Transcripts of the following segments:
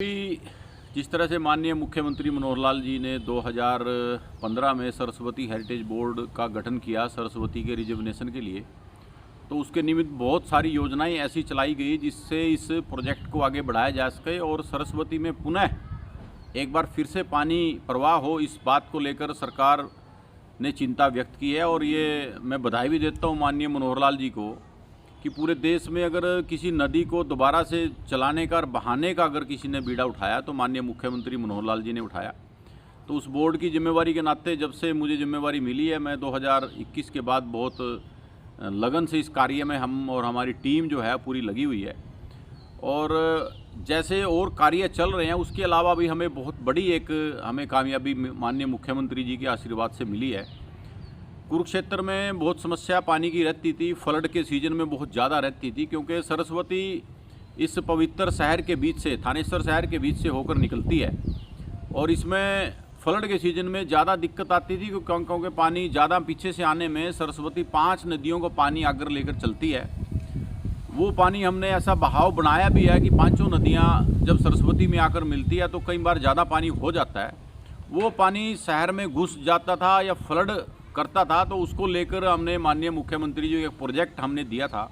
अभी जिस तरह से माननीय मुख्यमंत्री मनोहर लाल जी ने 2015 में सरस्वती हेरिटेज बोर्ड का गठन किया सरस्वती के रिजर्वेशन के लिए, तो उसके निमित्त बहुत सारी योजनाएं ऐसी चलाई गई जिससे इस प्रोजेक्ट को आगे बढ़ाया जा सके और सरस्वती में पुनः एक बार फिर से पानी प्रवाह हो, इस बात को लेकर सरकार ने चिंता व्यक्त की है। और ये मैं बधाई भी देता हूँ माननीय मनोहर लाल जी को कि पूरे देश में अगर किसी नदी को दोबारा से चलाने का और बहाने का अगर किसी ने बीड़ा उठाया तो माननीय मुख्यमंत्री मनोहर लाल जी ने उठाया। तो उस बोर्ड की जिम्मेवारी के नाते जब से मुझे जिम्मेवारी मिली है, मैं 2021 के बाद बहुत लगन से इस कार्य में हम और हमारी टीम जो है पूरी लगी हुई है। और जैसे और कार्य चल रहे हैं उसके अलावा भी हमें बहुत बड़ी एक कामयाबी माननीय मुख्यमंत्री जी के आशीर्वाद से मिली है। कुरुक्षेत्र में बहुत समस्या पानी की रहती थी, फ्लड के सीजन में बहुत ज़्यादा रहती थी, क्योंकि सरस्वती इस पवित्र शहर के बीच से, थानेश्वर शहर के बीच से होकर निकलती है और इसमें फ्लड के सीजन में ज़्यादा दिक्कत आती थी क्योंकि पानी ज़्यादा पीछे से आने में सरस्वती 5 नदियों को पानी आकर लेकर चलती है। वो पानी हमने ऐसा बहाव बनाया भी है कि पांचों नदियाँ जब सरस्वती में आकर मिलती है तो कई बार ज़्यादा पानी हो जाता है, वो पानी शहर में घुस जाता था या फ्लड करता था। तो उसको लेकर हमने माननीय मुख्यमंत्री जी एक प्रोजेक्ट हमने दिया था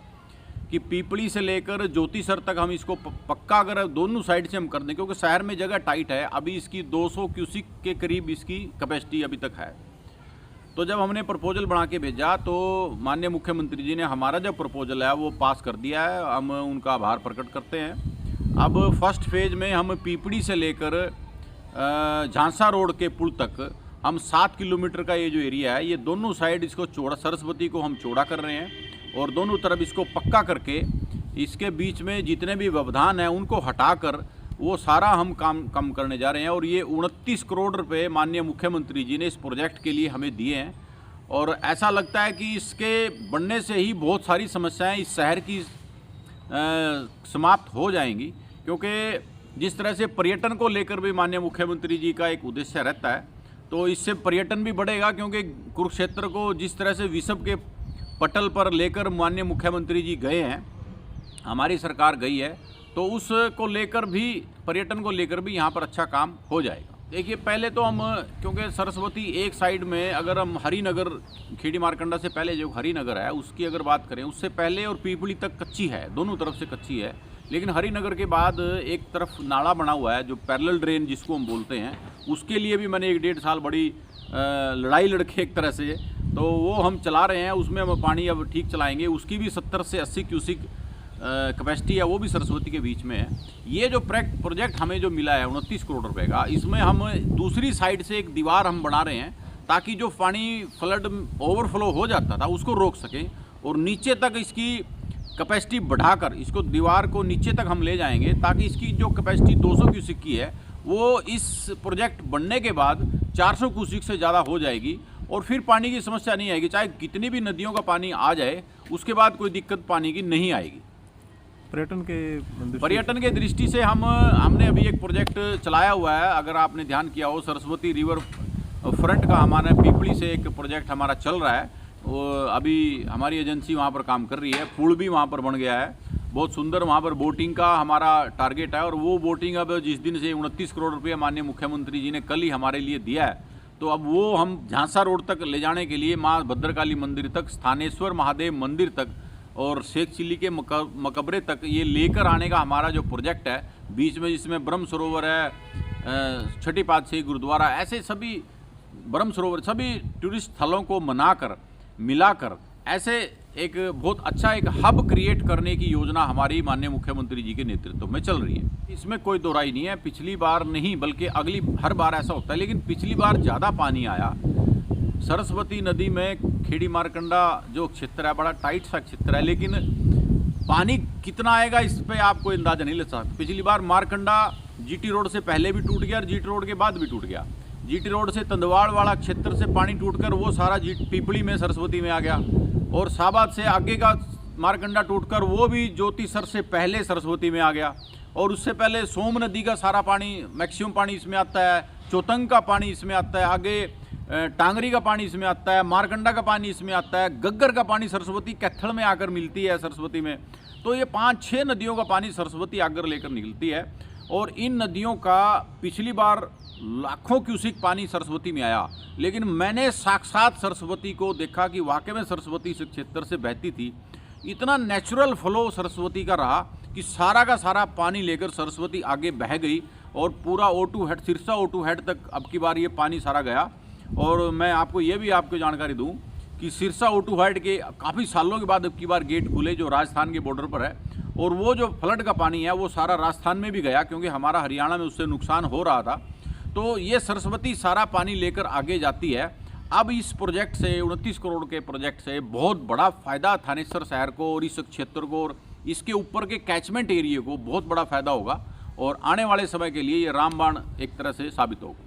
कि पीपली से लेकर ज्योतिसर तक हम इसको पक्का अगर दोनों साइड से हम कर दें, क्योंकि शहर में जगह टाइट है, अभी इसकी 200 क्यूसिक के करीब इसकी कैपेसिटी अभी तक है। तो जब हमने प्रपोजल बना के भेजा तो माननीय मुख्यमंत्री जी ने हमारा जो प्रपोजल है वो पास कर दिया है, हम उनका आभार प्रकट करते हैं। अब फर्स्ट फेज में हम पीपड़ी से लेकर झांसा रोड के पुल तक हम 7 किलोमीटर का ये जो एरिया है, ये दोनों साइड इसको चौड़ा, सरस्वती को हम चौड़ा कर रहे हैं और दोनों तरफ इसको पक्का करके इसके बीच में जितने भी व्यवधान हैं उनको हटाकर वो सारा हम काम कम करने जा रहे हैं। और ये 29 करोड़ रुपए माननीय मुख्यमंत्री जी ने इस प्रोजेक्ट के लिए हमें दिए हैं और ऐसा लगता है कि इसके बनने से ही बहुत सारी समस्याएं इस शहर की समाप्त हो जाएंगी, क्योंकि जिस तरह से पर्यटन को लेकर भी माननीय मुख्यमंत्री जी का एक उद्देश्य रहता है, तो इससे पर्यटन भी बढ़ेगा। क्योंकि कुरुक्षेत्र को जिस तरह से विश्व के पटल पर लेकर माननीय मुख्यमंत्री जी गए हैं, हमारी सरकार गई है, तो उसको लेकर भी, पर्यटन को लेकर भी यहाँ पर अच्छा काम हो जाएगा। देखिए, पहले तो हम, क्योंकि सरस्वती एक साइड में अगर हम हरिनगर, खेड़ी मारकंडा से पहले जो हरिनगर है उसकी अगर बात करें, उससे पहले और पीपली तक कच्ची है, दोनों तरफ से कच्ची है। लेकिन हरिनगर के बाद एक तरफ नाला बना हुआ है जो पैरेलल ड्रेन जिसको हम बोलते हैं, उसके लिए भी मैंने 1-1.5 साल बड़ी लड़ाई लड़के एक तरह से, तो वो हम चला रहे हैं, उसमें हम पानी अब ठीक चलाएंगे। उसकी भी 70 से 80 क्यूसिक कैपेसिटी है, वो भी सरस्वती के बीच में है। ये जो प्रोजेक्ट हमें जो मिला है 29 करोड़ रुपए का, इसमें हम दूसरी साइड से एक दीवार हम बना रहे हैं ताकि जो पानी फ्लड ओवरफ्लो हो जाता था उसको रोक सकें और नीचे तक इसकी कैपेसिटी बढ़ाकर इसको, दीवार को नीचे तक हम ले जाएंगे ताकि इसकी जो कैपेसिटी 200 क्यूसिक की है वो इस प्रोजेक्ट बनने के बाद 400 क्यूसिक से ज़्यादा हो जाएगी और फिर पानी की समस्या नहीं आएगी। चाहे कितनी भी नदियों का पानी आ जाए, उसके बाद कोई दिक्कत पानी की नहीं आएगी। पर्यटन के दृष्टि से हमने अभी एक प्रोजेक्ट चलाया हुआ है, अगर आपने ध्यान किया हो, सरस्वती रिवर फ्रंट का हमारा पीपली से एक प्रोजेक्ट हमारा चल रहा है। वो अभी हमारी एजेंसी वहाँ पर काम कर रही है, पुल भी वहाँ पर बन गया है, बहुत सुंदर। वहाँ पर बोटिंग का हमारा टारगेट है और वो बोटिंग अब जिस दिन से 29 करोड़ रुपये माननीय मुख्यमंत्री जी ने कल ही हमारे लिए दिया है, तो अब वो हम झांसा रोड तक ले जाने के लिए, माँ भद्रकाली मंदिर तक, स्थानेश्वर महादेव मंदिर तक और शेख चिल्ली के मकबरे तक ये लेकर आने का हमारा जो प्रोजेक्ट है, बीच में जिसमें ब्रह्म सरोवर है, छठी पातशाही गुरुद्वारा, ऐसे सभी ब्रह्म सरोवर, सभी टूरिस्ट स्थलों को मनाकर मिलाकर ऐसे एक बहुत अच्छा एक हब क्रिएट करने की योजना हमारी माननीय मुख्यमंत्री जी के नेतृत्व में चल रही है। इसमें कोई दो राय नहीं है, पिछली बार नहीं बल्कि अगली हर बार ऐसा होता है, लेकिन पिछली बार ज़्यादा पानी आया सरस्वती नदी में। खेड़ी मारकंडा जो क्षेत्र है बड़ा टाइट सा क्षेत्र है, लेकिन पानी कितना आएगा इस पर आपको अंदाजा नहीं लग सकता। पिछली बार मारकंडा जीटी रोड से पहले भी टूट गया और जीटी रोड के बाद भी टूट गया। जीटी रोड से तंदवाड़ वाला क्षेत्र से पानी टूटकर वो सारा पीपली में, सरस्वती में आ गया और शाहबाद से आगे का मारकंडा टूटकर वो भी ज्योतिसर से पहले सरस्वती में आ गया। और उससे पहले सोम नदी का सारा पानी, मैक्सिमम पानी इसमें आता है, चौतंग का पानी इसमें आता है, आगे टांगरी का पानी इसमें आता है, मारकंडा का पानी इसमें आता है, गग्गर का पानी सरस्वती कैथल में आकर मिलती है सरस्वती में। तो ये 5-6 नदियों का पानी सरस्वती आकर लेकर निकलती है और इन नदियों का पिछली बार लाखों क्यूसिक पानी सरस्वती में आया, लेकिन मैंने साक्षात सरस्वती को देखा कि वाकई में सरस्वती इस क्षेत्र से बहती थी। इतना नेचुरल फ्लो सरस्वती का रहा कि सारा का सारा पानी लेकर सरस्वती आगे बह गई और पूरा O2 head, Sirsa O2 head तक अब की बार ये पानी सारा गया। और मैं आपको ये भी आपको जानकारी दूं कि सिरसा O2 हेड के काफ़ी सालों के बाद अब की बार गेट खुले जो राजस्थान के बॉर्डर पर है, और वो जो फ्लड का पानी है वो सारा राजस्थान में भी गया क्योंकि हमारा हरियाणा में उससे नुकसान हो रहा था। तो ये सरस्वती सारा पानी लेकर आगे जाती है। अब इस प्रोजेक्ट से 29 करोड़ के प्रोजेक्ट से बहुत बड़ा फ़ायदा थानेसर शहर को और इस क्षेत्र को और इसके ऊपर के कैचमेंट एरिया को बहुत बड़ा फ़ायदा होगा, और आने वाले समय के लिए ये रामबाण एक तरह से साबित होगा।